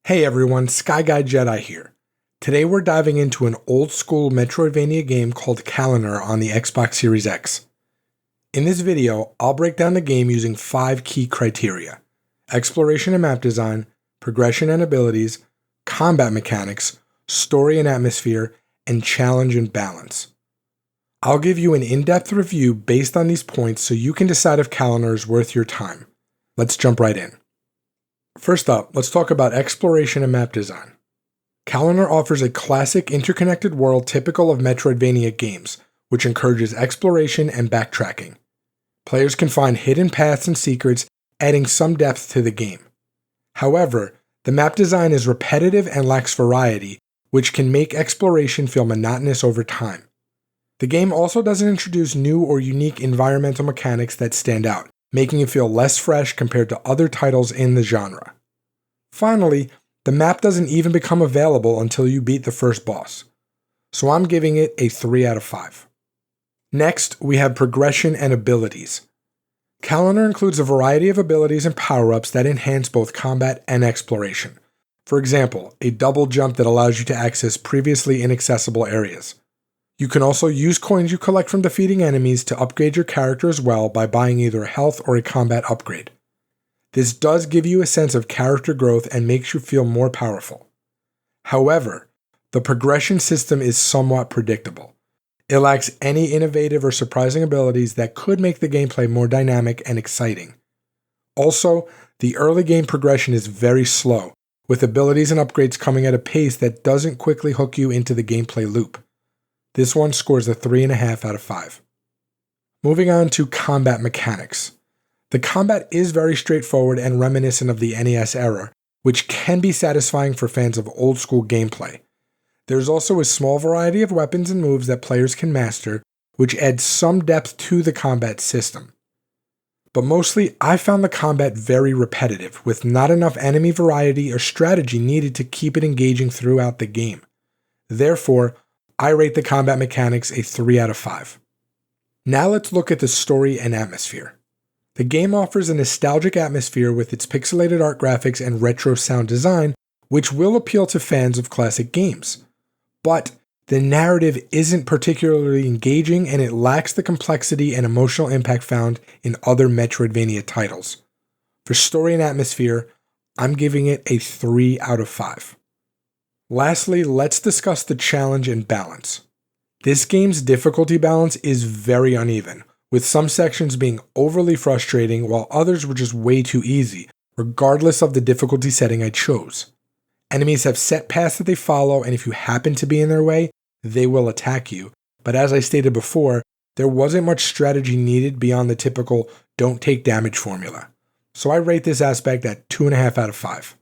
Hey everyone, Sky Guy Jedi here. Today we're diving into an old school Metroidvania game called Kalonor on the Xbox Series X. In this video, I'll break down the game using 5 key criteria: exploration and map design, progression and abilities, combat mechanics, story and atmosphere, and challenge and balance. I'll give you an in-depth review based on these points so you can decide if Kalonor is worth your time. Let's jump right in. First up, let's talk about exploration and map design. Kalonor offers a classic interconnected world typical of Metroidvania games, which encourages exploration and backtracking. Players can find hidden paths and secrets, adding some depth to the game. However, the map design is repetitive and lacks variety, which can make exploration feel monotonous over time. The game also doesn't introduce new or unique environmental mechanics that stand out, making it feel less fresh compared to other titles in the genre. Finally, the map doesn't even become available until you beat the first boss, so I'm giving it a 3 out of 5. Next, we have progression and abilities. Kalonor includes a variety of abilities and power-ups that enhance both combat and exploration. For example, a double jump that allows you to access previously inaccessible areas. You can also use coins you collect from defeating enemies to upgrade your character as well by buying either a health or a combat upgrade. This does give you a sense of character growth and makes you feel more powerful. However, the progression system is somewhat predictable. It lacks any innovative or surprising abilities that could make the gameplay more dynamic and exciting. Also, the early game progression is very slow, with abilities and upgrades coming at a pace that doesn't quickly hook you into the gameplay loop. This one scores a 3.5 out of 5. Moving on to combat mechanics. The combat is very straightforward and reminiscent of the NES era, which can be satisfying for fans of old school gameplay. There's also a small variety of weapons and moves that players can master, which adds some depth to the combat system. But mostly, I found the combat very repetitive, with not enough enemy variety or strategy needed to keep it engaging throughout the game. Therefore, I rate the combat mechanics a 3 out of 5. Now let's look at the story and atmosphere. The game offers a nostalgic atmosphere with its pixelated art graphics and retro sound design, which will appeal to fans of classic games. But the narrative isn't particularly engaging and it lacks the complexity and emotional impact found in other Metroidvania titles. For story and atmosphere, I'm giving it a 3 out of 5. Lastly, let's discuss the challenge and balance. This game's difficulty balance is very uneven, with some sections being overly frustrating while others were just way too easy, regardless of the difficulty setting I chose. Enemies have set paths that they follow, and if you happen to be in their way, they will attack you. But as I stated before, there wasn't much strategy needed beyond the typical don't take damage formula. So I rate this aspect at 2.5 out of 5.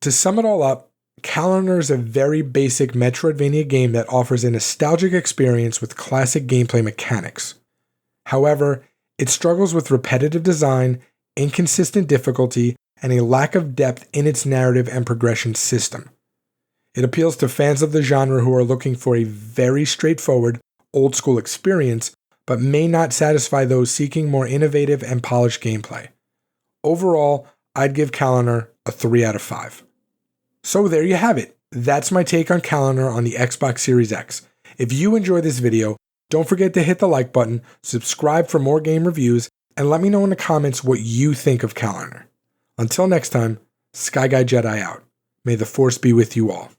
To sum it all up, Kalonor is a very basic Metroidvania game that offers a nostalgic experience with classic gameplay mechanics. However, it struggles with repetitive design, inconsistent difficulty, and a lack of depth in its narrative and progression system. It appeals to fans of the genre who are looking for a very straightforward, old-school experience, but may not satisfy those seeking more innovative and polished gameplay. Overall, I'd give Kalonor a 3 out of 5. So there you have it. That's my take on Kalonor on the Xbox Series X. If you enjoyed this video, don't forget to hit the like button, subscribe for more game reviews, and let me know in the comments what you think of Kalonor. Until next time, Sky Guy Jedi out. May the Force be with you all.